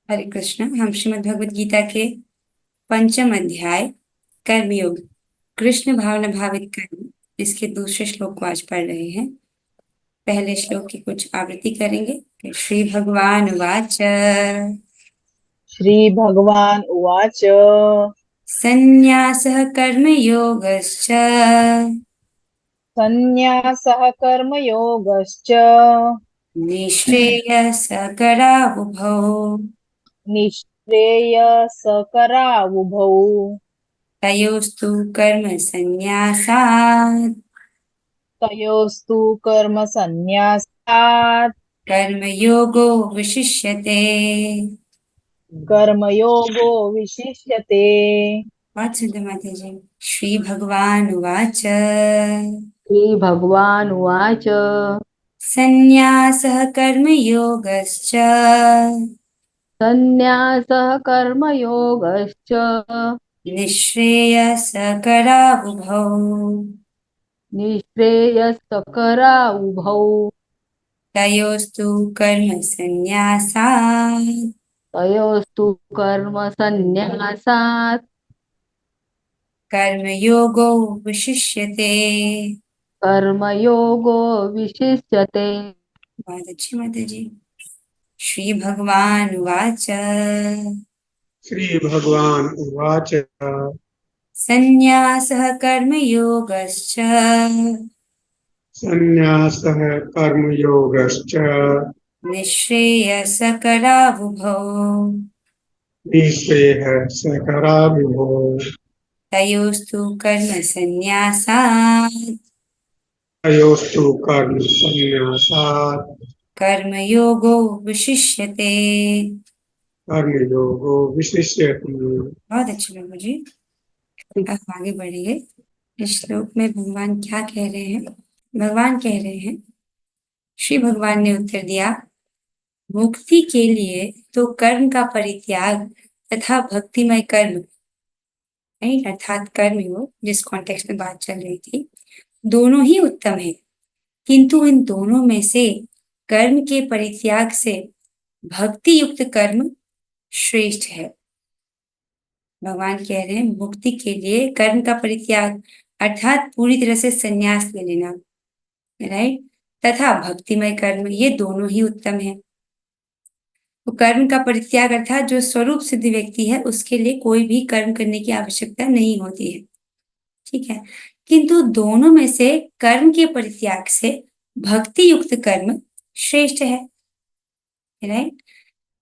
हरे कृष्ण। हम श्रीमद् भगवद गीता के पंचम अध्याय कर्मयोग कृष्ण भावना भावित कर्म इसके दूसरे श्लोक को आज पढ़ रहे हैं। पहले श्लोक की कुछ आवृत्ति करेंगे। श्री भगवान वाच श्रीभगवान् उवाच। संन्यासः कर्मयोगश्च सन्न्यासः कर्मयोगश्च निःश्रेयसकरावुभौ निःश्रेयसकरावुभौ तयोस्तु कर्म संन्यासात् तयोस्तु कर्मसन्न्यासात् कर्मयोगो विशिष्यते। कर्मयोगो विशिष्यते। बहुत सुंदर माता जी। श्री भगवान उवाच श्रीभगवानुवाच। संन्यासः कर्मयोगश्च सन्न्यासः कर्मयोगश्च निःश्रेयसकरावुभौ निःश्रेयसकरावुभौ तयोस्तु कर्म संन्यासात् तयोस्तु कर्मसन्न्यासात् कर्मयोगो विशिष्यते। कर्मयोगो विशिष्यते। बहुत अच्छी माता जी। श्री भगवान उवाच श्रीभगवान् उवाच। संन्यासः कर्मयोगश्च सन्न्यासः कर्मयोगश्च निःश्रेयसकरावुभौ निःश्रेयसकरावुभौ तयोस्तु कर्म संन्यासात् तयोस्तु कर्मसन्न्यासात् कर्मयोगो विशिष्यते। कर्मयोगो विशिष्यते। बहुत अच्छे बाबू जी। अब हम आगे बढ़ेंगे। इस श्लोक में भगवान क्या कह रहे हैं? भगवान कह रहे हैं, श्री भगवान ने उत्तर दिया, मुक्ति के लिए तो कर्म का परित्याग तथा भक्तिमय कर्म, नहीं अर्थात कर्म योग, जिस कॉन्टेक्स्ट में बात चल रही थी, दोनों ही उत्तम है। किंतु इन दोनों में से कर्म के परित्याग से भक्ति युक्त कर्म श्रेष्ठ है। भगवान कह रहे हैं मुक्ति के लिए कर्म का परित्याग अर्थात पूरी तरह से संन्यास ले लेना, राइट, तथा भक्तिमय कर्म, ये दोनों ही उत्तम है। तो कर्म का परित्याग अर्थात जो स्वरूप सिद्ध व्यक्ति है उसके लिए कोई भी कर्म करने की आवश्यकता नहीं होती है, ठीक है। किंतु दोनों में से कर्म के परित्याग से भक्ति युक्त कर्म श्रेष्ठ है, राइट।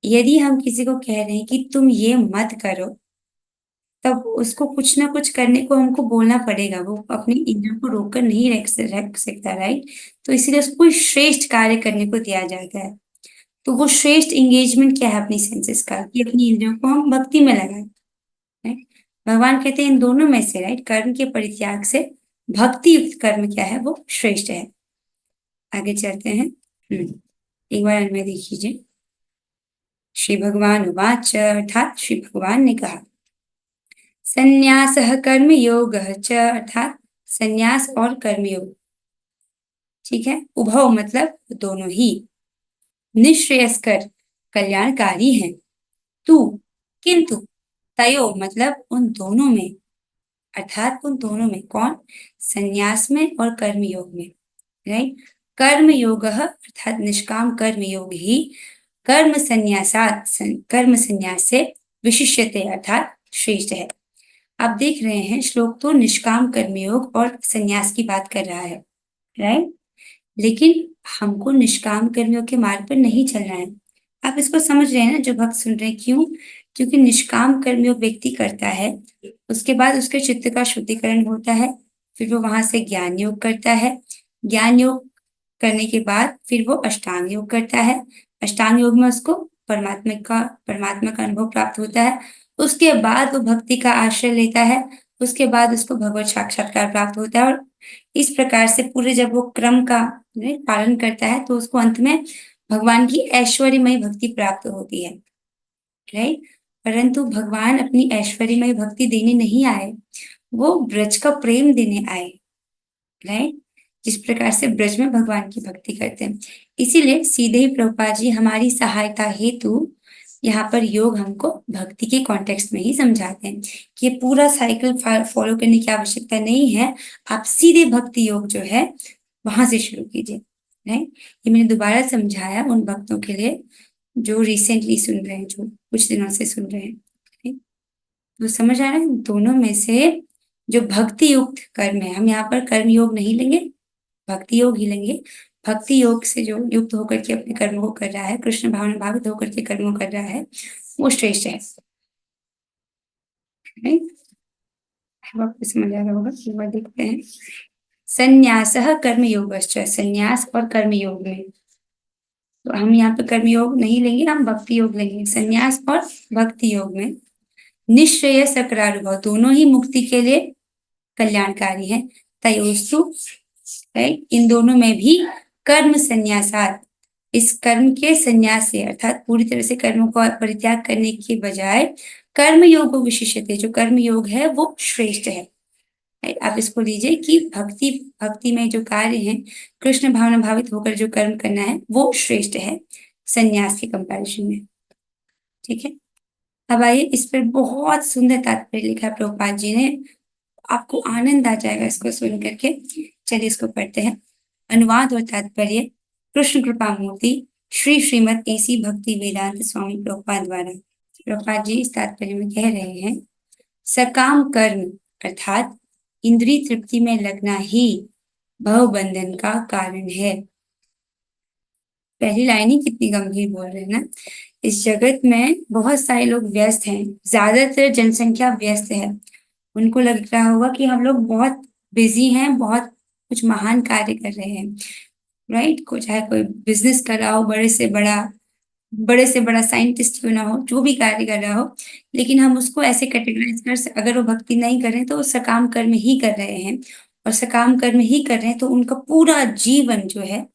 यदि हम किसी को कह रहे हैं कि तुम ये मत करो, तब उसको कुछ ना कुछ करने को हमको बोलना पड़ेगा। वो अपनी इंद्रियों को रोककर नहीं रख सकता, राइट। तो इसीलिए उसको कोई श्रेष्ठ कार्य करने को दिया जाता है। तो वो श्रेष्ठ एंगेजमेंट क्या है अपनी सेंसेस का, कि अपनी इंद्रियों को हम भक्ति में लगाएं, राइट। भगवान कहते हैं इन दोनों में से, राइट, कर्म के परित्याग से भक्ति युक्त कर्म क्या है, वो श्रेष्ठ है। आगे चलते हैं। एक बार अन्वय देखिए। श्री भगवान वाच अर्थात श्री भगवान ने कहा, संन्यासः कर्म योगः च अर्थात संन्यास और कर्मयोग, ठीक है, उभौ मतलब दोनों ही, निःश्रेयस्कर कल्याणकारी हैं, तू किंतु, तयो मतलब उन दोनों में, अर्थात उन दोनों में कौन, संन्यास में और कर्मयोग में, राइट। कर्म योग अर्थात निष्काम कर्म योग ही कर्म संन्यासात कर्म संन्यास से विशिष्यते अर्थात श्रेष्ठ है। आप देख रहे हैं श्लोक तो निष्काम कर्मयोग और संन्यास की बात कर रहा है, राइट। लेकिन हमको निष्काम कर्मयोग के मार्ग पर नहीं चलना है। आप इसको समझ रहे हैं ना, जो भक्त सुन रहे हैं, क्यों? क्योंकि निष्काम कर्मयोग व्यक्ति करता है, उसके बाद उसके चित्त का शुद्धिकरण होता है, फिर वो वहां से ज्ञान योग करता है, ज्ञान योग करने के बाद फिर वो अष्टांग योग करता है, अष्टांग योग में उसको परमात्मा का अनुभव प्राप्त होता है, उसके बाद वो भक्ति का आश्रय लेता है, उसके बाद उसको भगवत साक्षात्कार प्राप्त होता है। और इस प्रकार से पूरे जब वो क्रम का पालन करता है तो उसको अंत में भगवान की ऐश्वर्यमय भक्ति प्राप्त होती है, राइट। परंतु भगवान अपनी ऐश्वर्यमय भक्ति देने नहीं आए, वो ब्रज का प्रेम देने आए, राइट। जिस प्रकार से ब्रज में भगवान की भक्ति करते हैं, इसीलिए सीधे ही प्रभुपाद जी हमारी सहायता हेतु यहाँ पर योग हमको भक्ति के कॉन्टेक्स्ट में ही समझाते हैं कि ये पूरा साइकिल फॉलो करने की आवश्यकता नहीं है। आप सीधे भक्ति योग जो है वहां से शुरू कीजिए। राइट, ये मैंने दोबारा समझाया उन भक्तों के लिए जो रिसेंटली सुन रहे हैं, जो कुछ दिनों से सुन रहे हैं। right? तो समझ आ रहा है, दोनों में से जो भक्ति युक्त कर्म है, हम यहाँ पर कर्म योग नहीं लेंगे, भक्ति योग ही लेंगे। भक्ति योग से जो युक्त होकर के अपने कर्मों को कर रहा है, कृष्ण भावना भावित होकर के कर्मों कर रहा है, वो श्रेष्ठ है। आपको समझ आ रहा होगा, एक बार देखते हैं। संन्यासः कर्म योगश्च, संन्यास और कर्म योग में, तो हम यहाँ पे कर्म योग नहीं लेंगे, हम भक्ति योग लेंगे। संन्यास और भक्ति योग में निश्चय सकरानुभव, दोनों ही मुक्ति के लिए कल्याणकारी है। तयोस्तु, इन दोनों में भी कर्म संन्यासात, इस कर्म के संन्यास से अर्थात पूरी तरह से कर्मों को परित्याग करने के बजाय कर्म योग विशिष्यते, जो कर्म योग है वो श्रेष्ठ है। आप इसको लीजिए कि भक्ति में जो कार्य है, कृष्ण भावना भावित होकर जो कर्म करना है वो श्रेष्ठ है संन्यास के कंपैरिजन में। ठीक है, अब आइए, इस पर बहुत सुंदर तात्पर्य लिखा प्रभुपाद जी ने, आपको आनंद आ जाएगा इसको सुन करके। चलिए इसको पढ़ते हैं। अनुवाद और तात्पर्य कृष्ण कृपा मूर्ति श्री श्रीमद एसी भक्ति वेदांत स्वामी प्रभुपाद द्वारा। प्रभुपाद जी इस तात्पर्य में कह रहे हैं, सकाम कर्म अर्थात इंद्रिय तृप्ति में लगना ही भवबंधन का कारण है। पहली लाइन ही कितनी गंभीर बोल रहे हैं ना। इस जगत में बहुत सारे लोग व्यस्त हैं, ज्यादातर जनसंख्या व्यस्त है। उनको लग रहा होगा कि हम लोग बहुत बिजी हैं, बहुत कुछ महान कार्य कर रहे हैं। राइट, चाहे कोई बिजनेस कर रहा हो, बड़े से बड़ा साइंटिस्ट क्यों ना हो, जो भी कार्य कर रहा हो, लेकिन हम उसको ऐसे कैटेगराइज कर, अगर वो भक्ति नहीं कर रहे हैं तो वो सकाम कर्म ही कर रहे हैं, और सकाम कर्म ही कर रहे हैं तो उनका पूरा जीवन जो है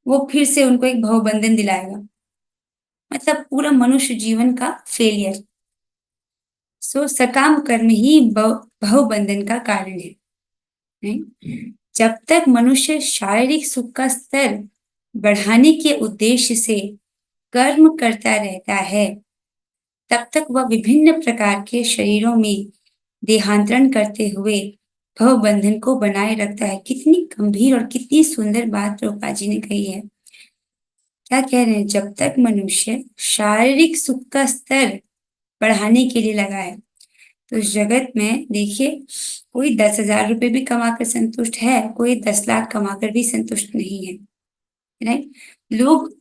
वो फिर से उनको एक भवबंधन दिलाएगा, मतलब पूरा मनुष्य जीवन का फेलियर। सो सकाम कर्म ही भवबंधन का कारण है। जब तक मनुष्य शारीरिक सुख का स्तर बढ़ाने के उद्देश्य से कर्म करता रहता है, तब तक वह विभिन्न प्रकार के शरीरों में देहांतरण करते हुए भव बंधन को बनाए रखता है। कितनी गंभीर और कितनी सुंदर बात प्रभुपाद जी ने कही है। क्या कह रहे हैं, जब तक मनुष्य शारीरिक सुख का स्तर बढ़ाने के लिए लगा है, तो इस जगत में देखिए, कोई 10,000 रुपए भी कमाकर संतुष्ट है, कोई 10 लाख कमाकर भी संतुष्ट नहीं है। राइट, लोग,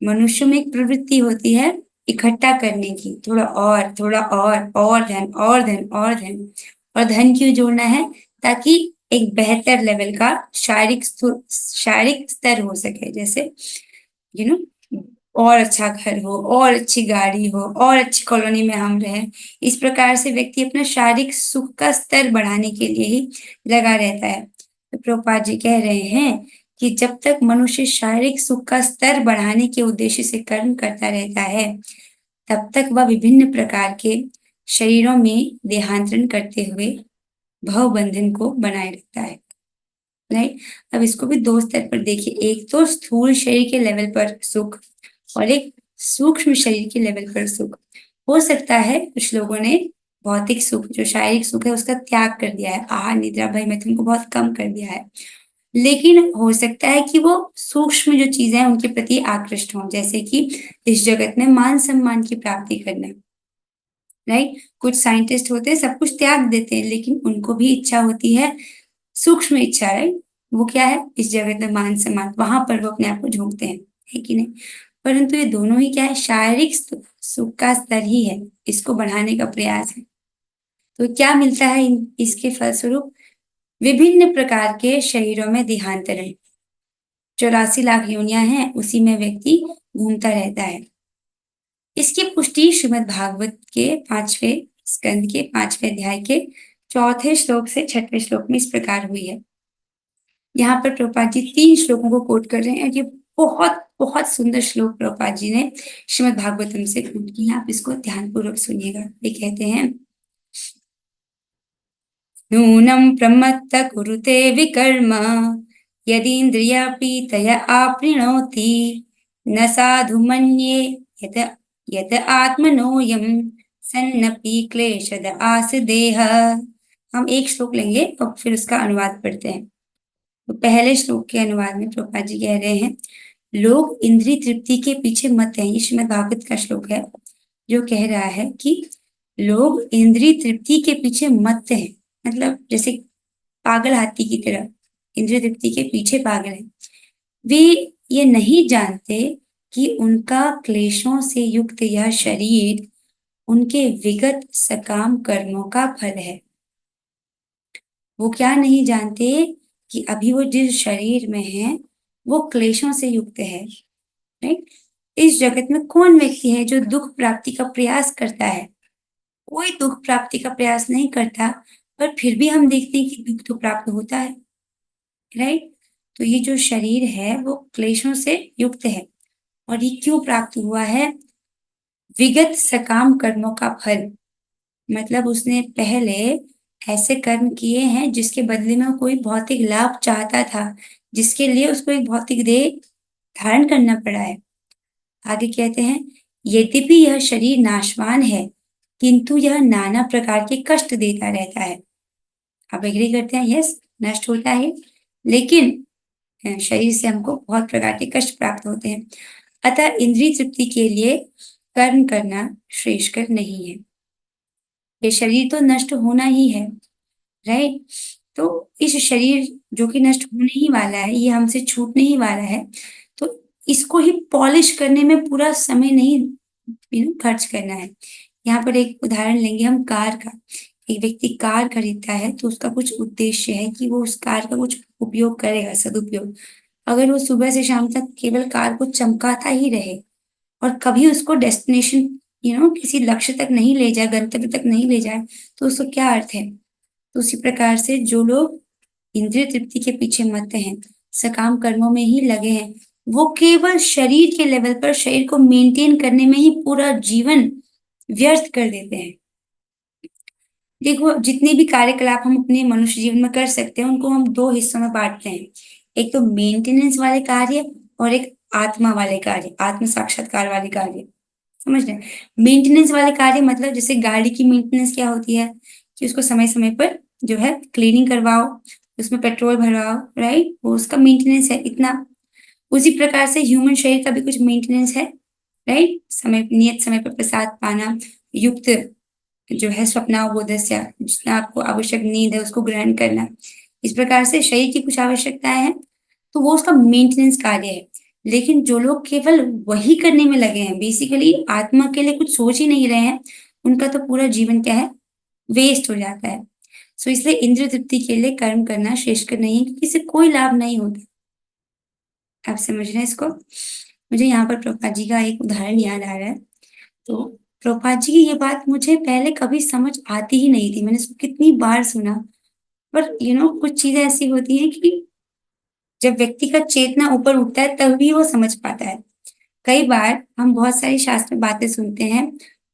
मनुष्य में एक प्रवृत्ति होती है इकट्ठा करने की, थोड़ा और धन और धन क्यों जोड़ना है, ताकि एक बेहतर लेवल का शारीरिक स्तर हो सके। जैसे और अच्छा घर हो, और अच्छी गाड़ी हो, और अच्छी कॉलोनी में हम रहें। इस प्रकार से व्यक्ति अपना शारीरिक सुख का स्तर बढ़ाने के लिए ही लगा रहता है। तो प्रभुपाद जी कह रहे हैं कि जब तक मनुष्य शारीरिक सुख का स्तर बढ़ाने के उद्देश्य से कर्म करता रहता है, तब तक वह विभिन्न प्रकार के शरीरों में देहांतरण करते हुए भव बंधन को बनाए रखता है। राइट, अब इसको भी दो स्तर पर देखिए, एक तो स्थूल शरीर के लेवल पर सुख और एक सूक्ष्म शरीर के लेवल पर सुख। हो सकता है कुछ लोगों ने भौतिक सुख, जो शारीरिक सुख है, उसका त्याग कर दिया है, आहार निद्रा भय मैथुन को बहुत कम कर दिया है, लेकिन हो सकता है कि वो सूक्ष्म जो चीजें हैं उनके प्रति आकृष्ट हों, जैसे कि इस जगत में मान सम्मान की प्राप्ति करना। राइट, कुछ साइंटिस्ट होते हैं, सब कुछ त्याग देते हैं, लेकिन उनको भी इच्छा होती है, सूक्ष्म इच्छा। राइट, वो क्या है, इस जगत में मान सम्मान, वहां पर वो अपने आप को झोंकते हैं, है कि नहीं। परंतु ये दोनों ही क्या है, शारीरिक सुख का स्तर ही है, इसको बढ़ाने का प्रयास है। तो क्या मिलता है इसके फलस्वरूप, विभिन्न प्रकार के शरीरों में देहांतरण। 84 लाख योनियां हैं, उसी में व्यक्ति घूमता रहता है। इसकी पुष्टि श्रीमद् भागवत के 5वें स्कंद के 5वें अध्याय के 4थे श्लोक से 6वें श्लोक में इस प्रकार हुई है। यहाँ पर प्रभुपाद जी 3 श्लोकों को कोट कर रहे हैं, और ये बहुत बहुत सुंदर श्लोक प्रभुपाद जी ने श्रीमद् भागवतम से कोट किए। आप इसको ध्यानपूर्वक सुनिएगा। ये कहते हैं, नूनं प्रमत्त कुरुते विकर्म यदीन्द्रिया पीतया आपृणोति न साधु मन्ये यत् यत आत्मनोऽयं सन्नपि क्लेशद आस देह। हम एक श्लोक लेंगे और फिर उसका अनुवाद पढ़ते हैं। तो पहले श्लोक के अनुवाद में प्रभुपाद जी कह रहे हैं, लोग इंद्रिय तृप्ति के पीछे मत हैं। ये श्रीमद् भागवत का श्लोक है जो कह रहा है कि लोग इंद्रिय तृप्ति के पीछे मत हैं, मतलब जैसे पागल हाथी की तरह इंद्रिय तृप्ति के पीछे पागल है। वे ये नहीं जानते कि उनका क्लेशों से युक्त यह शरीर उनके विगत सकाम कर्मों का फल है। वो क्या नहीं जानते कि अभी वो जिस शरीर में है वो क्लेशों से युक्त है। राइट? इस जगत में कौन व्यक्ति है जो दुख प्राप्ति का प्रयास करता है? कोई दुख प्राप्ति का प्रयास नहीं करता, पर फिर भी हम देखते हैं कि दुख तो प्राप्त होता है। राइट? तो ये जो शरीर है वो क्लेशों से युक्त है। और ये क्यों प्राप्त हुआ है? विगत सकाम कर्मों का फल, मतलब उसने पहले ऐसे कर्म किए हैं जिसके बदले में वो कोई भौतिक लाभ चाहता था, जिसके लिए उसको एक भौतिक देह धारण करना पड़ा है। आगे कहते हैं, यद्यपि यह शरीर नाशवान है, किंतु यह नाना प्रकार के कष्ट देता रहता है। आप एग्री करते हैं? यस, नष्ट होता है, लेकिन शरीर से हमको बहुत प्रकार के कष्ट प्राप्त होते हैं। अतः इंद्रिय तृप्ति के लिए कर्म करना श्रेयस्कर नहीं है। ये शरीर तो नष्ट होना ही है, राइट? तो इस शरीर जो कि नष्ट होने ही वाला है, ये हमसे छूटने ही वाला है, तो इसको ही पॉलिश करने में पूरा समय नहीं खर्च करना है। यहाँ पर एक उदाहरण लेंगे हम कार का। एक व्यक्ति कार खरीदता है तो उसका कुछ उद्देश्य है कि वो उस कार का कुछ उपयोग करेगा, सदुपयोग। अगर वो सुबह से शाम तक केवल कार को चमकाता ही रहे और कभी उसको डेस्टिनेशन किसी लक्ष्य तक नहीं ले जाए, गंतव्य तक नहीं ले जाए, तो उसको क्या अर्थ है? तो उसी प्रकार से जो लोग इंद्रिय तृप्ति के पीछे मत हैं, सकाम कर्मों में ही लगे हैं, वो केवल शरीर के लेवल पर शरीर को मेंटेन करने में ही पूरा जीवन व्यर्थ कर देते हैं। देखो, जितने भी कार्यकलाप हम अपने मनुष्य जीवन में कर सकते हैं उनको हम दो हिस्सों में बांटते हैं। एक तो मेंटेनेंस वाले कार्य और एक आत्मा वाले कार्य, आत्म साक्षात्कार वाले कार्य। समझ रहे हैं? मेंटेनेंस वाले कार्य मतलब जैसे गाड़ी की मेंटेनेंस क्या होती है कि उसको समय समय पर जो है क्लीनिंग करवाओ, उसमें पेट्रोल भरवाओ, राइट? वो उसका मेंटेनेंस है इतना। उसी प्रकार से ह्यूमन शरीर का भी कुछ मेंटेनेंस है, राइट? समय नियत समय पर प्रसाद पाना, युक्त जो है स्वप्नावबोधस्य, जितना आपको आवश्यक नींद है उसको ग्रहण करना। इस प्रकार से शरीर की कुछ आवश्यकताएं हैं, तो वो उसका मेंटेनेंस कार्य है। लेकिन जो लोग केवल वही करने में लगे हैं, बेसिकली आत्मा के लिए कुछ सोच ही नहीं रहे हैं, उनका तो पूरा जीवन क्या है? वेस्ट हो जाता है। सो इसलिए इंद्रिय तृप्ति के लिए कर्म करना श्रेष्ठ नहीं है, क्योंकि इससे कोई लाभ नहीं होता। आप समझ रहे हैं इसको? मुझे यहाँ पर प्रभुपाद जी का एक उदाहरण याद आ रहा है। तो प्रभुपाद जी की ये बात मुझे पहले कभी समझ आती ही नहीं थी। मैंने इसको कितनी बार सुना, पर कुछ चीजें ऐसी होती हैं कि जब व्यक्ति का चेतना ऊपर उठता है तभी वो समझ पाता है। कई बार हम बहुत सारी शास्त्र बातें सुनते हैं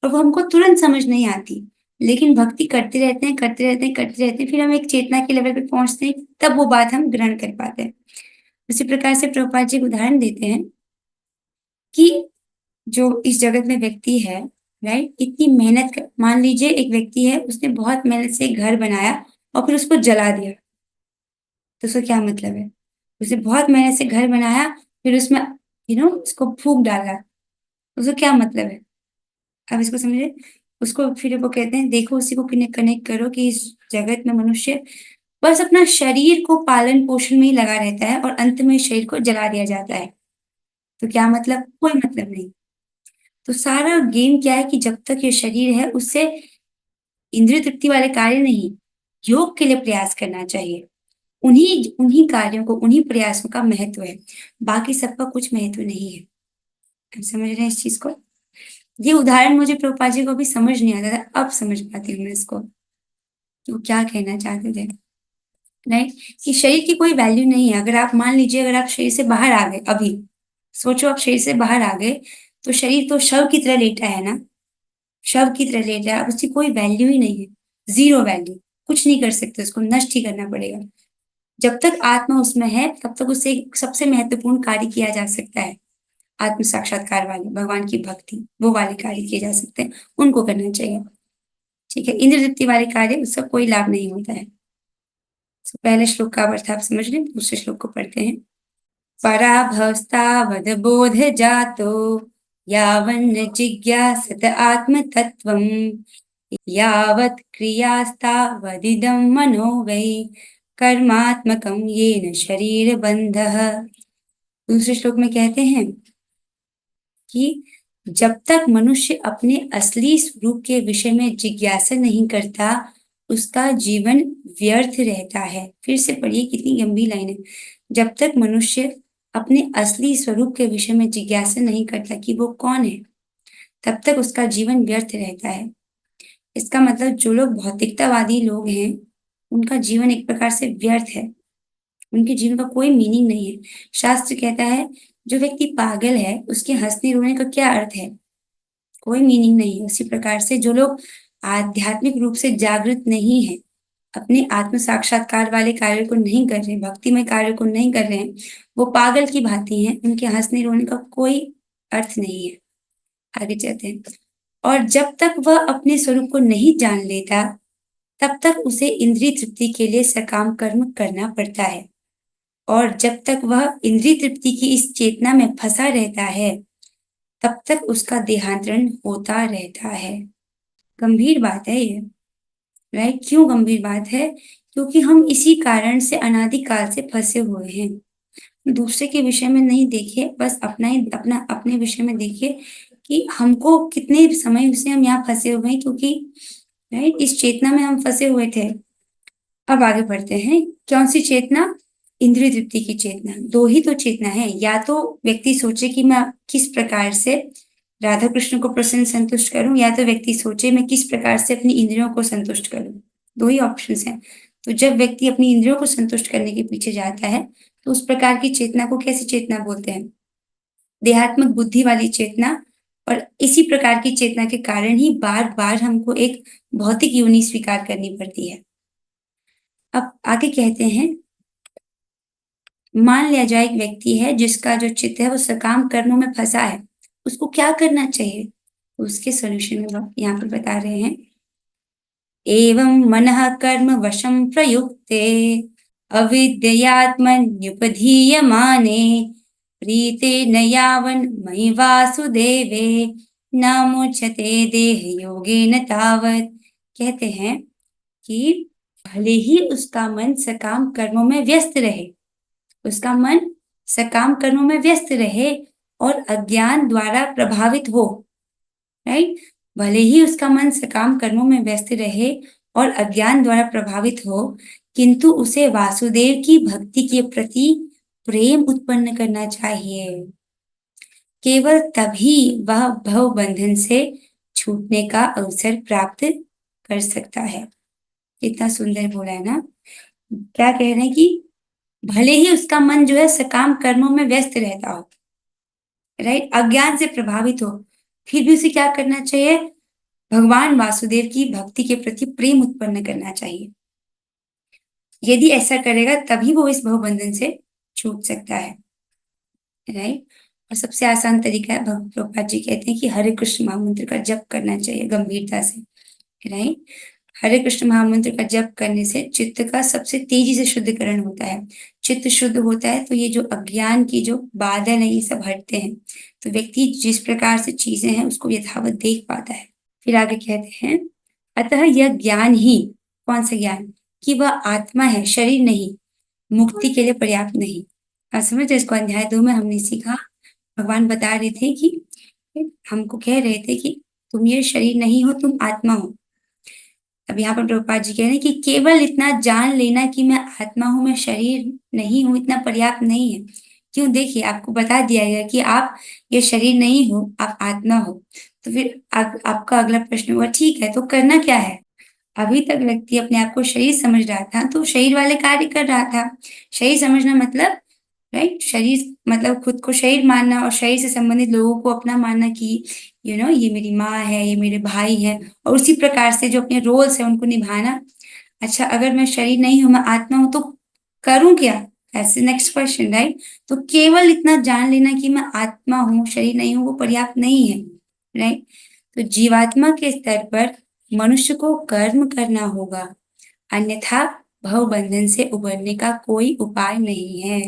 और वो हमको तुरंत समझ नहीं आती, लेकिन भक्ति करते रहते हैं, करते रहते हैं, करते रहते हैं, फिर हम एक चेतना के लेवल पे पहुंचते हैं, तब वो बात हम ग्रहण कर पाते हैं। उसी प्रकार से प्रभुपाद जी एक उदाहरण देते हैं कि जो इस जगत में व्यक्ति है, राइट, इतनी मेहनत कर, मान लीजिए एक व्यक्ति है, उसने बहुत मेहनत से एक घर बनाया और फिर उसको जला दिया, तो उसका क्या मतलब है? उसने बहुत मेहनत से घर बनाया, फिर उसमें उसको फूंक डाला, उसका क्या मतलब है? अब इसको समझे। उसको फिर वो कहते हैं, देखो उसी को कनेक्ट करो कि इस जगत में मनुष्य बस अपना शरीर को पालन पोषण में ही लगा रहता है और अंत में इस शरीर को जला दिया जाता है। तो क्या मतलब? कोई मतलब नहीं। तो सारा गेम क्या है कि जब तक ये शरीर है उससे इंद्रिय तृप्ति वाले कार्य नहीं, योग के लिए प्रयास करना चाहिए। उन्हीं उन्हीं कार्यों को, उन्हीं प्रयासों का महत्व है, बाकी सबका कुछ महत्व नहीं है। आप समझ रहे हैं इस चीज को? ये उदाहरण मुझे प्रभुपाद जी को भी समझ नहीं आता था, अब समझ पाती हूँ मैं इसको, वो क्या कहना चाहते थे। राइट? कि शरीर की कोई वैल्यू नहीं है। अगर आप मान लीजिए, अगर आप शरीर से बाहर आ गए, अभी सोचो आप शरीर से बाहर आ गए, तो शरीर तो शव की तरह लेटा है ना, शव की तरह लेटा है, उसकी कोई वैल्यू ही नहीं है, जीरो वैल्यू। कुछ नहीं कर सकते, उसको नष्ट ही करना पड़ेगा। जब तक आत्मा उसमें है तब तक उससे सबसे महत्वपूर्ण कार्य किया जा सकता है। आत्म साक्षात्कार वाले, भगवान की भक्ति, वो वाले कार्य किए जा सकते हैं, उनको करना चाहिए। ठीक है, इंद्र तृप्ति वाले कार्य उसका कोई लाभ नहीं होता है। तो पहले श्लोक का अर्थ आप समझ लें, दूसरे श्लोक को पढ़ते हैं। पराभवस्तावद बोध जातो यावन्न जिज्ञासत आत्म तत्वम यावत् क्रियास्तावदिदं मनो वै कर्मात्मकं येन शरीर बंधः। दूसरे श्लोक में कहते हैं कि जब तक मनुष्य अपने असली स्वरूप के विषय में जिज्ञासा नहीं करता, उसका जीवन व्यर्थ रहता है। फिर से पढ़िए, कितनी गंभीर लाइन है। जब तक मनुष्य अपने असली स्वरूप के विषय में जिज्ञासा नहीं करता कि वो कौन है, तब तक उसका जीवन व्यर्थ रहता है। इसका मतलब जो लोग भौतिकतावादी लोग हैं, उनका जीवन एक प्रकार से व्यर्थ है, उनके जीवन का कोई मीनिंग नहीं है। शास्त्र कहता है जो व्यक्ति पागल है उसके हंसने रोने का क्या अर्थ है, कोई मीनिंग नहीं है। उसी प्रकार से जो लोग आध्यात्मिक रूप से जागृत नहीं है, अपने आत्म साक्षात्कार वाले कार्य को नहीं कर रहे, भक्तिमय कार्य को नहीं कर रहे हैं, वो पागल की भांति हैं, उनके हंसने रोने का कोई अर्थ नहीं है। आगे चलते हैं। और जब तक वह अपने स्वरूप को नहीं जान लेता, तब तक उसे इंद्रिय तृप्ति के लिए सकाम कर्म करना पड़ता है। और जब तक वह इंद्रिय तृप्ति की इस चेतना में फंसा रहता है, तब तक उसका देहांतरण होता रहता है। गंभीर बात है ये, राइट? क्यों गंभीर बात है? क्योंकि हम इसी कारण से अनादिकाल से फंसे हुए हैं। दूसरे के विषय में नहीं देखिए, बस अपने विषय में देखिए कि हमको कितने समय से हम यहाँ फंसे हुए हैं, क्योंकि राइट इस चेतना में हम फंसे हुए थे। अब आगे बढ़ते हैं। कौन सी चेतना? इंद्रिय तृप्ति की चेतना। दो ही तो चेतना है, या तो व्यक्ति सोचे कि मैं किस प्रकार से राधा कृष्ण को प्रसन्न संतुष्ट करूं, या तो व्यक्ति सोचे मैं किस प्रकार से अपनी इंद्रियों को संतुष्ट करूं। दो ही ऑप्शंस हैं। तो जब व्यक्ति अपनी इंद्रियों को संतुष्ट करने के पीछे जाता है, तो उस प्रकार की चेतना को कैसी चेतना बोलते हैं? देहात्मक बुद्धि वाली चेतना। और इसी प्रकार की चेतना के कारण ही बार बार हमको एक भौतिक योनि स्वीकार करनी पड़ती है। अब आगे कहते हैं, मान लिया जाए एक व्यक्ति है जिसका जो चित्त है वो सकाम कर्मों में फंसा है, उसको क्या करना चाहिए? उसके सॉल्यूशन में यहाँ पर बता रहे हैं। एवं मनः कर्म वशं प्रयुक्ते अविद्ययात्मन्युपधीयमाने प्रीते न यावन् मयि वासुदेवे न मुच्यते देह योगेन तावत्। कहते हैं कि भले ही उसका मन सकाम कर्मों में व्यस्त रहे, उसका मन सकाम कर्मों में व्यस्त रहे और अज्ञान द्वारा प्रभावित हो, राइट? भले ही उसका मन सकाम कर्मों में व्यस्त रहे और अज्ञान द्वारा प्रभावित हो, किंतु उसे वासुदेव की भक्ति के प्रति प्रेम उत्पन्न करना चाहिए। केवल तभी वह भव बंधन से छूटने का अवसर प्राप्त कर सकता है। इतना सुंदर बोला है ना? क्या कह रहे हैं कि भले ही उसका मन जो है सकाम कर्मों में व्यस्त रहता हो, राइट, अज्ञान से प्रभावित हो, फिर भी उसे क्या करना चाहिए? भगवान वासुदेव की भक्ति के प्रति प्रेम उत्पन्न करना चाहिए। यदि ऐसा करेगा तभी वो इस भवबंधन से छूट सकता है, राइट। और सबसे आसान तरीका है, भगवत प्रभुपाद जी कहते हैं कि हरे कृष्ण महामंत्र का जप करना चाहिए गंभीरता से, राइट। हरे कृष्ण महामंत्र का जप करने से चित्त का सबसे तेजी से शुद्धिकरण होता है। चित्त शुद्ध होता है तो ये जो अज्ञान की जो बादल है ये सब हटते हैं, तो व्यक्ति जिस प्रकार से चीजें हैं उसको यथावत देख पाता है। फिर आगे कहते हैं, अतः यह ज्ञान ही, कौन सा ज्ञान? कि वह आत्मा है, शरीर नहीं, मुक्ति के लिए पर्याप्त नहीं। आप समझ, इसको अध्याय 2 में हमने सीखा। भगवान बता रहे थे कि हमको कह रहे थे कि तुम ये शरीर नहीं हो, तुम आत्मा हो। अब यहाँ पर प्रभुपाद जी कह रहे हैं कि केवल इतना जान लेना कि मैं आत्मा हूं, मैं शरीर नहीं हूं, इतना पर्याप्त नहीं है। क्यों? देखिए, आपको बता दिया गया कि आप ये शरीर नहीं हो, आप आत्मा हो। तो फिर आपका अगला प्रश्न हुआ, ठीक है तो करना क्या है? अभी तक व्यक्ति अपने आप को शरीर समझ रहा था तो शरीर वाले कार्य कर रहा था। शरीर समझना मतलब, राइट, शरीर मतलब खुद को शरीर मानना और शरीर से संबंधित लोगों को अपना मानना कि ये मेरी माँ है, ये मेरे भाई है, और उसी प्रकार से जो अपने रोल्स है उनको निभाना। अच्छा, अगर मैं शरीर नहीं हूं, मैं आत्मा हूं, तो करूं क्या? Next question, right? तो केवल इतना जान लेना कि मैं आत्मा हूँ, शरीर नहीं हूँ, वो पर्याप्त नहीं है, राइट? तो जीवात्मा के स्तर पर मनुष्य को कर्म करना होगा, अन्यथा भव बंधन से उबरने का कोई उपाय नहीं है।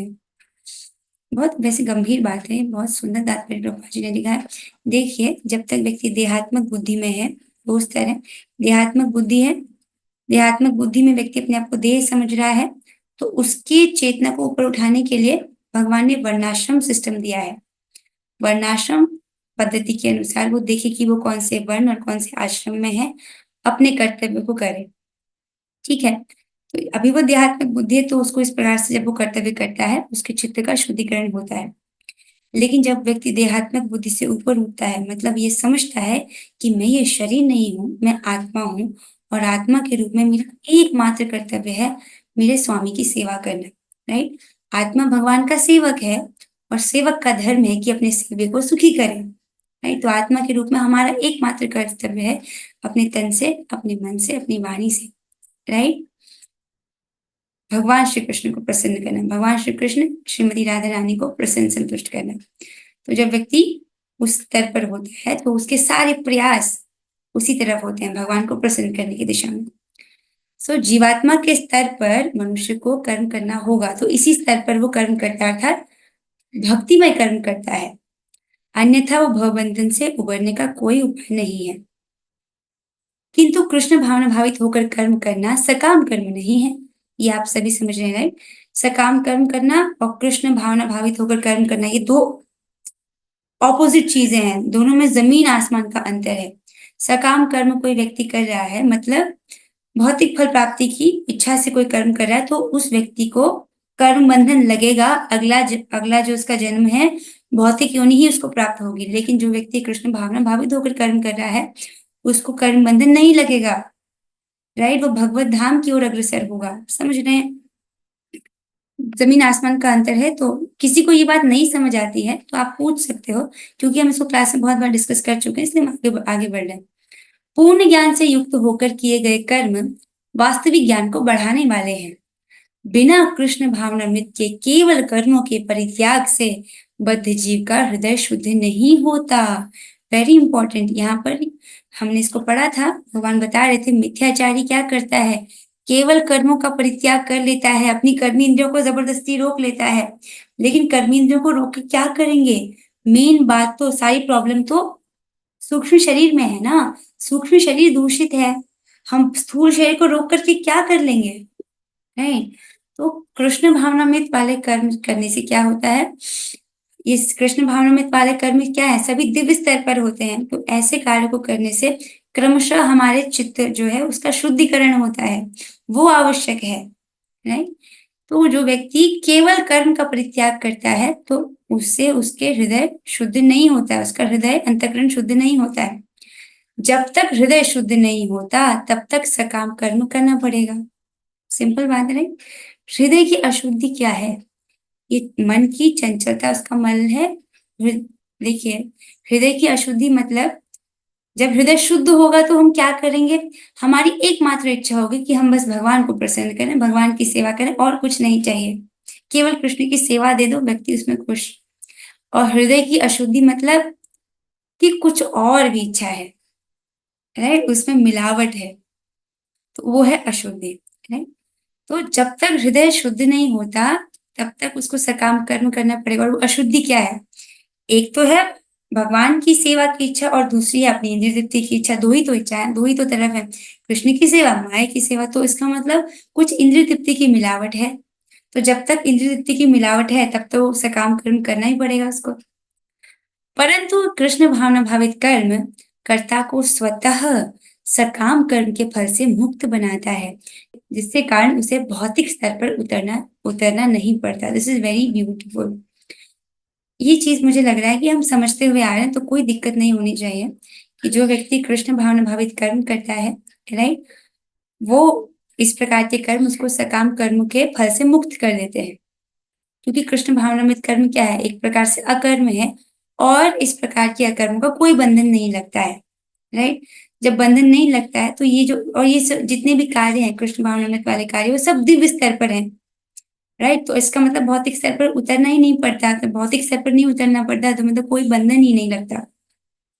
बहुत वैसे गंभीर बात है, बहुत सुंदर तात्पर्य प्रभुपाद जी ने लिखा है। देखिए, जब तक व्यक्ति देहात्मक बुद्धि में है, वो उस तरह देहात्मक बुद्धि है, देहात्मक बुद्धि में व्यक्ति अपने आप को देह समझ रहा है, तो उसकी चेतना को ऊपर उठाने के लिए भगवान ने वर्णाश्रम सिस्टम दिया है। वर्णाश्रम पद्धति के अनुसार वो देखे कि वो कौन से वर्ण और कौन से आश्रम में है, अपने कर्तव्य को करे, ठीक है? तो अभी वो देहात्मक बुद्धि है, तो उसको इस प्रकार से जब वो कर्तव्य करता है, उसके चित्त का शुद्धिकरण होता है। लेकिन जब व्यक्ति देहात्मक बुद्धि से ऊपर उठता है, मतलब ये समझता है कि मैं ये शरीर नहीं हूँ, मैं आत्मा हूँ, और आत्मा के रूप में मेरा एकमात्र कर्तव्य है मेरे स्वामी की सेवा करना, राइट? आत्मा भगवान का सेवक है, और सेवक का धर्म है कि अपने सेवक को सुखी करे, राइट? तो आत्मा के रूप में हमारा एकमात्र कर्तव्य है अपने तन से, अपने मन से, अपनी वाणी से, राइट? भगवान श्री कृष्ण को प्रसन्न करना, भगवान श्री कृष्ण श्रीमती राधा रानी को प्रसन्न संतुष्ट करना। तो जब व्यक्ति उस स्तर पर होता है, तो उसके सारे प्रयास उसी तरफ होते हैं, भगवान को प्रसन्न करने की दिशा में। सो जीवात्मा के स्तर पर मनुष्य को कर्म करना होगा, तो इसी स्तर पर वो कर्म करता है, अर्थात भक्तिमय कर्म करता है, अन्यथा वो भवबंधन से उबरने का कोई उपाय नहीं है। किंतु कृष्ण भावना भावित होकर कर्म करना सकाम कर्म नहीं है, ये आप सभी समझ रहे हैं। सकाम कर्म करना और कृष्ण भावना भावित होकर कर्म करना, ये दो ऑपोजिट चीजें हैं, दोनों में जमीन आसमान का अंतर है। सकाम कर्म कोई व्यक्ति कर रहा है, मतलब भौतिक फल प्राप्ति की इच्छा से कोई कर्म कर रहा है, तो उस व्यक्ति को कर्म बंधन लगेगा, अगला जो उसका जन्म है भौतिक योनि ही उसको प्राप्त होगी। लेकिन जो व्यक्ति कृष्ण भावना भावित होकर कर्म कर रहा है, उसको कर्म बंधन नहीं लगेगा, राइट? वो भगवत धाम की ओर अग्रसर होगा। समझ रहे हैं? जमीन आसमान का अंतर है। तो किसी को ये बात नहीं समझ आती है तो आप पूछ सकते हो, क्योंकि हम इसको क्लास में बहुत बार डिस्कस कर चुके हैं, इसलिए हम आगे बढ़ रहे हैं। पूर्ण ज्ञान से युक्त होकर किए गए कर्म वास्तविक ज्ञान को बढ़ाने वाले हैं। बिना कृष्ण भावनामृत के केवल कर्मों के परित्याग से बद्ध जीव का हृदय शुद्ध नहीं होता। वेरी इंपॉर्टेंट, यहाँ पर हमने इसको पढ़ा था, भगवान बता रहे थे मिथ्याचारी क्या करता है, केवल कर्मों का परित्याग कर लेता है, अपनी कर्मेंद्रियों को जबरदस्ती रोक लेता है। लेकिन कर्मेंद्रियों को रोक के क्या करेंगे? मेन बात तो, सारी प्रॉब्लम तो सूक्ष्म शरीर में है ना, सूक्ष्म शरीर दूषित है, हम स्थूल शरीर को रोक करके क्या कर लेंगे, नहीं? तो कृष्ण भावनामृत वाले कर्म करने से क्या होता है, इस कृष्ण भावनामृत वाले कर्म क्या है, सभी दिव्य स्तर पर होते हैं। तो ऐसे कार्य को करने से क्रमशः हमारे चित्त जो है उसका शुद्धिकरण होता है, वो आवश्यक है, राइट? तो जो व्यक्ति केवल कर्म का परित्याग करता है, तो उससे उसके हृदय शुद्ध नहीं होता है, उसका हृदय अंतःकरण शुद्ध नहीं होता है। जब तक हृदय शुद्ध नहीं होता, तब तक सकाम कर्म करना पड़ेगा। सिंपल बात है। हृदय की अशुद्धि क्या है? ये मन की चंचलता उसका मल है। देखिए, हृदय की अशुद्धि मतलब जब हृदय शुद्ध होगा तो हम क्या करेंगे, हमारी एकमात्र इच्छा होगी कि हम बस भगवान को प्रसन्न करें, भगवान की सेवा करें, और कुछ नहीं चाहिए, केवल कृष्ण की सेवा दे दो, व्यक्ति उसमें खुश। और हृदय की अशुद्धि मतलब कि कुछ और भी इच्छा है, राइट? उसमें मिलावट है, तो वो है अशुद्धि, राइट? तो जब तक हृदय शुद्ध नहीं होता, तब तक उसको सकाम कर्म करना पड़ेगा। और वो अशुद्धि क्या है? एक तो है भगवान की सेवा की इच्छा, और दूसरी है अपनी इंद्रिय तृप्ति की इच्छा। दो ही तो इच्छा है, दो ही तो तरफ है, कृष्ण की सेवा, माया की सेवा। तो इसका मतलब कुछ इंद्रिय तृप्ति की मिलावट है। तो जब तक इंद्रिय तृप्ति की मिलावट है, तब तो सकाम कर्म करना ही पड़ेगा उसको। परंतु कृष्ण भावना भावित कर्म कर्ता को स्वतः सकाम कर्म के फल से मुक्त बनाता है, जिससे कारण उसे भौतिक स्तर पर उतरना नहीं पड़ता। This is very beautiful. ये चीज मुझे लग रहा है कि हम समझते हुए आ रहे हैं, तो कोई दिक्कत नहीं होनी चाहिए कि जो व्यक्ति कृष्ण भावना भावित कर्म करता है, राइट, वो इस प्रकार के कर्म उसको सकाम कर्म के फल से मुक्त कर देते हैं। क्योंकि कृष्ण भावनामृत कर्म क्या है, एक प्रकार से अकर्म है, और इस प्रकार के अकर्म का कोई बंधन नहीं लगता है, राइट? जब बंधन नहीं लगता है, तो ये जो और ये जितने भी कार्य हैं कृष्ण भावनामृत वाले कार्य, वो सब दिव्य स्तर पर हैं, राइट। तो इसका मतलब भौतिक स्तर पर उतरना ही नहीं पड़ता, तो भौतिक स्तर पर नहीं उतरना पड़ता तो मतलब कोई बंधन ही नहीं लगता।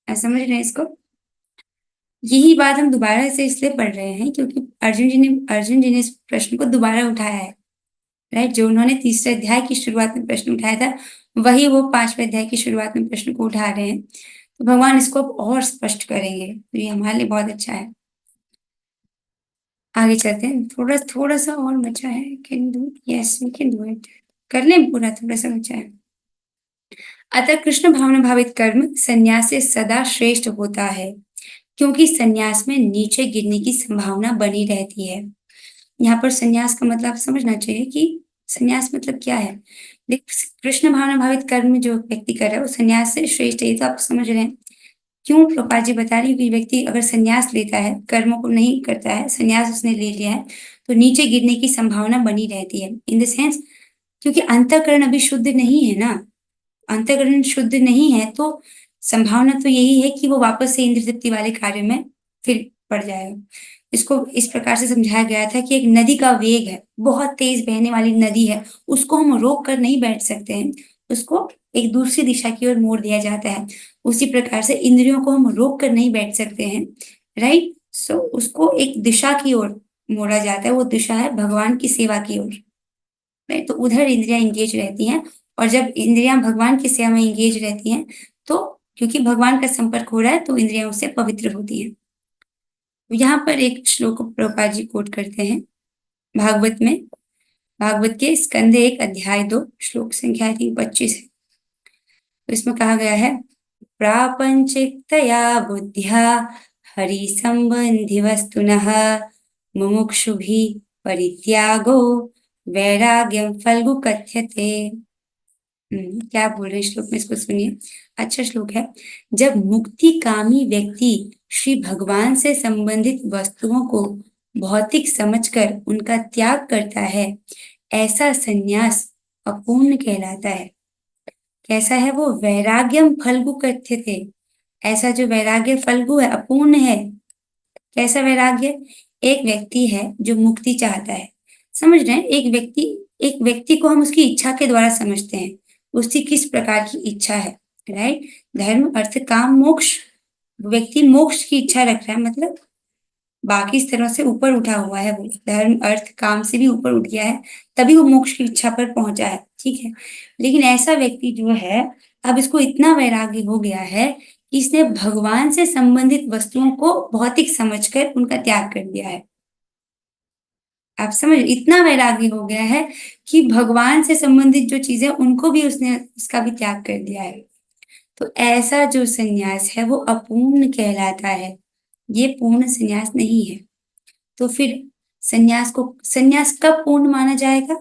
आप समझ रहे हैं इसको? यही बात हम दोबारा से इसलिए पढ़ रहे हैं क्योंकि अर्जुन जी ने इस प्रश्न को दोबारा उठाया है, राइट। जो उन्होंने तीसरे अध्याय की शुरुआत में प्रश्न उठाया था, वही वो 5वें अध्याय की शुरुआत में प्रश्न को उठा रहे हैं। तो भगवान इसको अब और स्पष्ट करेंगे, तो ये हमारे लिए बहुत अच्छा है। आगे चलते हैं। थोड़ा सा और बचा है। Can do, yes we can do it. कर लें पूरा, थोड़ा सा बचा है। अतः कृष्ण भावना भावित कर्म संन्यास से सदा श्रेष्ठ होता है, क्योंकि संन्यास में नीचे गिरने की संभावना बनी रहती है। यहाँ पर संन्यास का मतलब समझना चाहिए कि संन्यास मतलब क्या है। कृष्ण भावना भावित कर्म जो व्यक्ति कर रहा है वो संन्यास से श्रेष्ठ है, ये तो आप समझ रहे हैं। क्यों? प्रभुपाद जी बता रही है कि व्यक्ति अगर संन्यास लेता है, कर्मों को नहीं करता है, संन्यास उसने ले लिया है, तो नीचे गिरने की संभावना बनी रहती है। इन द सेंस, क्योंकि अंतःकरण अभी शुद्ध नहीं है ना, अंतःकरण शुद्ध नहीं है तो संभावना तो यही है कि वो वापस से इंद्र तृप्ति वाले कार्य में फिर पड़ जाएगा। इसको इस प्रकार से समझाया गया था कि एक नदी का वेग है, बहुत तेज बहने वाली नदी है, उसको हम रोक कर नहीं बैठ सकते हैं, उसको एक दूसरी दिशा की ओर मोड़ दिया जाता है। उसी प्रकार से इंद्रियों को हम रोक कर नहीं बैठ सकते हैं, राइट। सो उसको एक दिशा की ओर मोड़ा जाता है, वो दिशा है भगवान की सेवा की ओर, राइट। तो उधर इंद्रियां इंगेज रहती हैं, और जब इंद्रियां भगवान की सेवा में इंगेज रहती हैं तो क्योंकि भगवान का संपर्क हो रहा है तो इंद्रियां उससे पवित्र होती हैं। यहाँ पर एक श्लोक प्रभुपाद जी कोट करते हैं भागवत में, भागवत के स्कंद 1 अध्याय 2 श्लोक संख्या 25 है। तो इसमें कहा गया है, प्रापंचिकतया बुद्ध्या हरि संबंधी वस्तुनः मुमुक्षुभिः परित्यागो वैराग्यम फल्गु कथ्यते। क्या बोल रहे हैं श्लोक में, इसको सुनिए। अच्छा श्लोक है। जब मुक्तिकामी व्यक्ति श्री भगवान से संबंधित वस्तुओं को भौतिक समझकर उनका त्याग करता है, ऐसा संन्यास अपूर्ण कहलाता है। कैसा है वो? वैराग्यम फल्गु कथ्यते। ऐसा जो वैराग्य फल्गु है, अपूर्ण है। कैसा वैराग्य? एक व्यक्ति है जो मुक्ति चाहता है, समझ रहे हैं। एक व्यक्ति को हम उसकी इच्छा के द्वारा समझते हैं, उसकी किस प्रकार की इच्छा है, राइट। धर्म अर्थ काम मोक्ष, व्यक्ति मोक्ष की इच्छा रख रहा है, मतलब बाकी स्तरों से ऊपर उठा हुआ है वो, धर्म अर्थ काम से भी ऊपर उठ गया है, तभी वो मोक्ष की इच्छा पर पहुंचा है, ठीक है। लेकिन ऐसा व्यक्ति जो है, अब इसको इतना वैराग्य हो गया है कि इसने भगवान से संबंधित वस्तुओं को भौतिक समझकर उनका त्याग कर दिया है। आप समझ, इतना वैराग्य हो गया है कि भगवान से संबंधित जो चीजें उनको भी उसने उसका भी त्याग कर दिया है। तो ऐसा जो संन्यास है वो अपूर्ण कहलाता है, ये पूर्ण संन्यास नहीं है। तो फिर संन्यास कब पूर्ण माना जाएगा?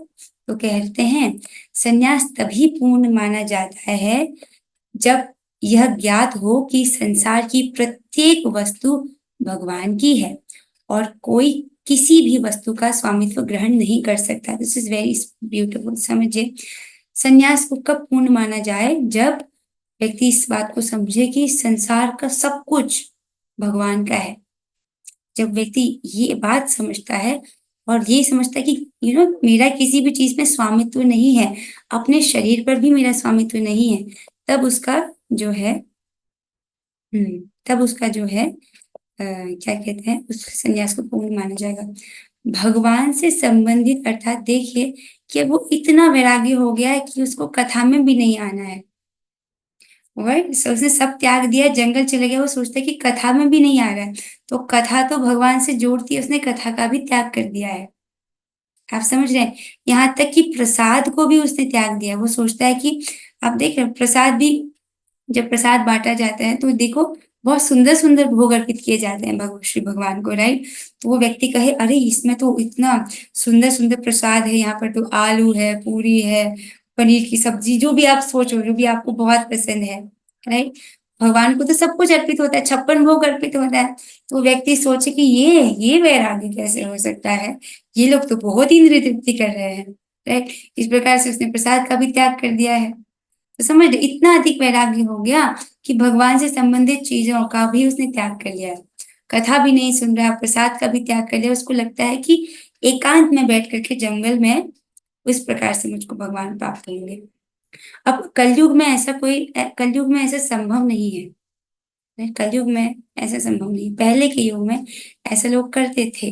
तो कहते हैं संन्यास तभी पूर्ण माना जाता है जब यह ज्ञात हो कि संसार की प्रत्येक वस्तु भगवान की है और कोई किसी भी वस्तु का स्वामित्व ग्रहण नहीं कर सकता। This is very beautiful. समझिए, संन्यास को कब पूर्ण माना जाए? जब व्यक्ति इस बात को समझे कि संसार का सब कुछ भगवान का है। जब व्यक्ति ये बात समझता है और ये समझता है कि मेरा किसी भी चीज में स्वामित्व नहीं है, अपने शरीर पर भी मेरा स्वामित्व नहीं है, तब उसका जो है क्या कहते हैं, उस संन्यास को पूर्ण माना जाएगा। भगवान से संबंधित अर्थात देखिए कि वो इतना वैराग्य हो गया है कि उसको कथा में भी नहीं आना है, उसने सब त्याग दिया, जंगल चले गया, वो सोचता है कि कथा में भी नहीं आ रहा है, तो कथा तो भगवान से जोड़ती है, उसने कथा का भी त्याग कर दिया है। आप समझ रहे हैं? यहाँ तक कि प्रसाद को भी उसने त्याग दिया। वो सोचता है कि आप देख रहे हैं प्रसाद भी, जब प्रसाद बांटा जाता है तो देखो बहुत सुंदर सुंदर भोग अर्पित किए जाते हैं श्री भगवान को, राइट। तो वो व्यक्ति कहे अरे इसमें तो इतना सुंदर सुंदर प्रसाद है, यहाँ पर तो आलू है, पूरी है, पनीर की सब्जी, जो भी आप सोचो, जो भी आपको बहुत पसंद है, राइट। भगवान को तो सब कुछ अर्पित होता है, 56 भोग अर्पित होता है। तो व्यक्ति सोचे कि ये वैराग्य कैसे हो सकता है, ये लोग तो बहुत इंद्रिय तृप्ति कर रहे हैं, राइट। इस प्रकार से उसने प्रसाद का भी त्याग कर दिया है। तो समझ रहे, इतना अधिक वैराग्य हो गया कि भगवान से संबंधित चीजों का भी उसने त्याग कर लिया, कथा भी नहीं सुन रहा, प्रसाद का भी त्याग कर लिया। उसको लगता है कि एकांत में बैठ करके जंगल में उस प्रकार से मुझको भगवान प्राप्त होंगे। अब कलयुग में ऐसा संभव नहीं है। कलयुग में ऐसा संभव नहीं, पहले के युग में ऐसे लोग करते थे।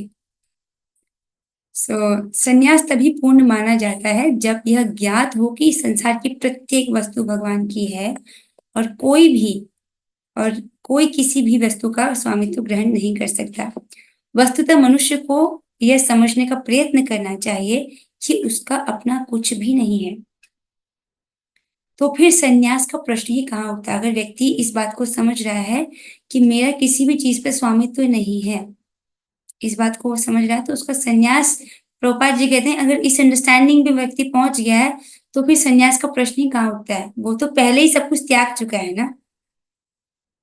संन्यास तभी पूर्ण माना जाता है जब यह ज्ञात हो कि संसार की प्रत्येक वस्तु भगवान की है और कोई किसी भी वस्तु का स्वामित्व ग्रहण नहीं कर सकता। वस्तुतः मनुष्य को यह समझने का प्रयत्न करना चाहिए कि उसका अपना कुछ भी नहीं है। तो फिर संन्यास का प्रश्न ही कहाँ उठता? अगर व्यक्ति इस बात को समझ रहा है कि मेरा किसी भी चीज पर स्वामित्व नहीं है, इस बात को वो समझ रहा है, तो उसका संन्यास, प्रभुपाद जी कहते हैं, अगर इस अंडरस्टैंडिंग पे व्यक्ति पहुंच गया है तो फिर संन्यास का प्रश्न ही कहाँ उठता है? वो तो पहले ही सब कुछ त्याग चुका है ना।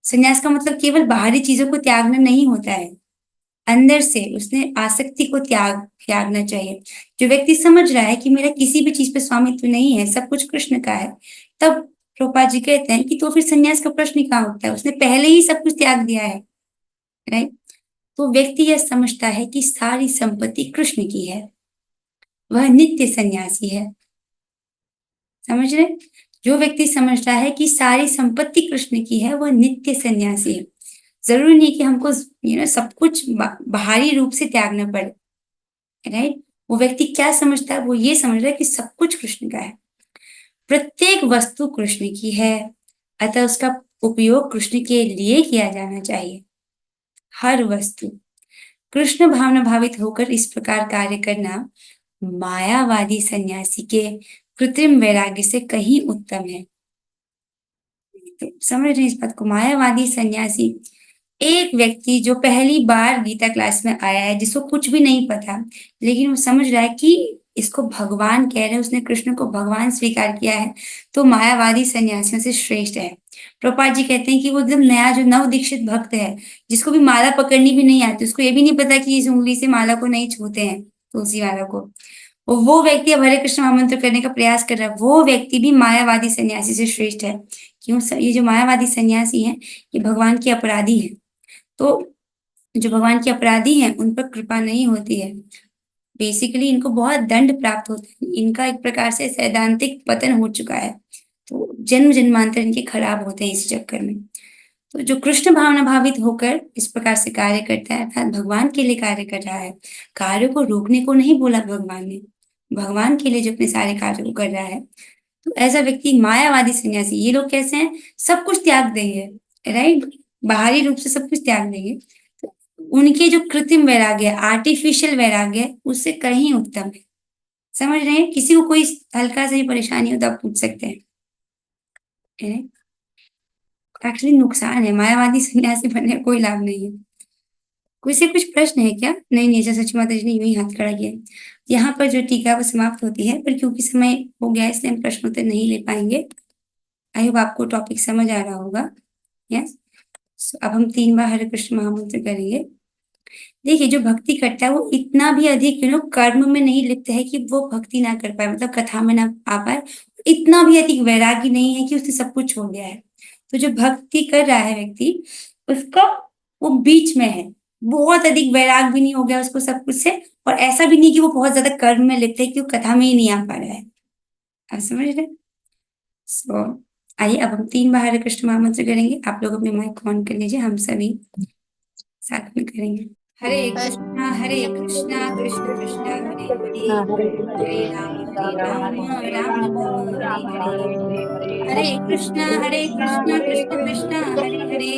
संन्यास का मतलब केवल बाहरी चीजों को त्यागना नहीं होता है, अंदर से उसने आसक्ति को त्यागना चाहिए। जो व्यक्ति समझ रहा है कि मेरा किसी भी चीज पे स्वामित्व नहीं है, सब कुछ कृष्ण का है, तब प्रभुपाद जी कहते हैं कि तो फिर संन्यास का प्रश्न ही कहाँ उठता है? उसने पहले ही सब कुछ त्याग दिया है, राइट। तो व्यक्ति यह समझता है कि सारी संपत्ति कृष्ण की है, वह नित्य सन्यासी है। समझ रहे? जो व्यक्ति समझ रहा है कि सारी संपत्ति कृष्ण की है, वह नित्य सन्यासी है। जरूरी नहीं कि हमको सब कुछ बाहरी रूप से त्यागना पड़े, राइट। वो व्यक्ति क्या समझता है? वो ये समझ रहा है कि सब कुछ कृष्ण का है, प्रत्येक वस्तु कृष्ण की है, अतः उसका उपयोग कृष्ण के लिए किया जाना चाहिए। हर वस्तु कृष्ण भावना भावित होकर इस प्रकार कार्य करना मायावादी सन्यासी के कृत्रिम वैराग्य से कहीं उत्तम है। तो समझ रहे हैं इस बात को? मायावादी सन्यासी, एक व्यक्ति जो पहली बार गीता क्लास में आया है, जिसको कुछ भी नहीं पता, लेकिन वो समझ रहा है कि इसको भगवान कह रहे हैं, उसने कृष्ण को भगवान स्वीकार किया है, तो मायावादी सन्यासियों से श्रेष्ठ है। प्रभुपाद जी कहते हैं कि वो एकदम नया जो नव दीक्षित भक्त है, जिसको भी माला पकड़नी भी नहीं आती, उसको ये भी नहीं पता कि इस उंगली से माला को नहीं छूते हैं, तुलसी माला को, वो व्यक्ति अब हरे कृष्ण महामंत्र करने का प्रयास कर रहा है, वो व्यक्ति भी मायावादी सन्यासी से श्रेष्ठ है। क्यों? ये जो मायावादी सन्यासी हैं, ये भगवान के अपराधी हैं। तो जो भगवान के अपराधी हैं, उन पर कृपा नहीं होती है। बेसिकली इनको बहुत दंड प्राप्त होता है, इनका एक प्रकार से सैद्धांतिक पतन हो चुका है, तो जन्म जन्मांतर इनके खराब होते हैं इस चक्कर में। तो जो कृष्ण भावना भावित होकर इस प्रकार से कार्य करता है, अर्थात भगवान के लिए कार्य कर रहा है, कार्य को रोकने को नहीं बोला भगवान ने, भगवान के लिए जो अपने सारे कार्य को कर रहा है, तो ऐसा व्यक्ति मायावादी सन्यासी। ये लोग कैसे हैं? सब कुछ त्याग देंगे, राइट, बाहरी रूप से सब कुछ त्याग देंगे, तो उनके जो कृत्रिम वैराग्य, आर्टिफिशियल वैराग्य, उससे कहीं उत्तम है। समझ रहे हैं? किसी को कोई हल्का सा ही परेशानी हो तो आप पूछ सकते हैं। एक्चुअली नुकसान है, मायावादी सन्यासी बनने का कोई लाभ नहीं है। कोई से कुछ प्रश्न है क्या? नहीं, जैसा सची माता जी ने यूं ही हाथ खड़ा किया। यहाँ पर जो टीका वो समाप्त होती है, पर क्योंकि समय हो गया इसलिए हम प्रश्न उत्तर नहीं ले पाएंगे। आई होप आपको टॉपिक समझ आ रहा होगा। यस, अब हम 3 बार हरे कृष्ण महामंत्र करेंगे। देखिए, जो भक्ति करता है वो इतना भी अधिक कर्म में नहीं लिप्त है कि वो भक्ति ना कर पाए, मतलब कथा में ना आ पाए, इतना भी अधिक वैरागी नहीं है कि उसने सब कुछ छोड़ दिया है। तो जो भक्ति कर रहा है व्यक्ति, उसका वो बीच में है, बहुत अधिक वैराग भी नहीं हो गया उसको सब कुछ से, और ऐसा भी नहीं कि वो बहुत ज्यादा कर्म में लिप्त है कि वो कथा में ही नहीं आ पा रहा है। आप समझ रहे? सो आइए, अब हम 3 बार हरे कृष्ण महामंत्र करेंगे। आप लोग अपने माइक ऑन कर लीजिए, हम सभी साथ में करेंगे। हरे कृष्णा कृष्ण कृष्णा हरे हरे, हरे राम राम राम हरे हरे, हरे कृष्णा कृष्ण कृष्णा हरे हरे,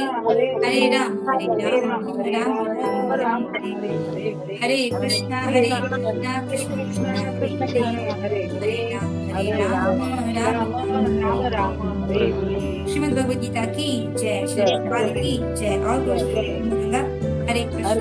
हरे राम राम राम हरे हरे, हरे कृष्णा कृष्ण कृष्णा हरे हरे, हरे राम राम राम हरे हरे। श्रीमद् भगवद गीता की जय, श्री प्रभुपाद की जय। और हरे कृष्ण।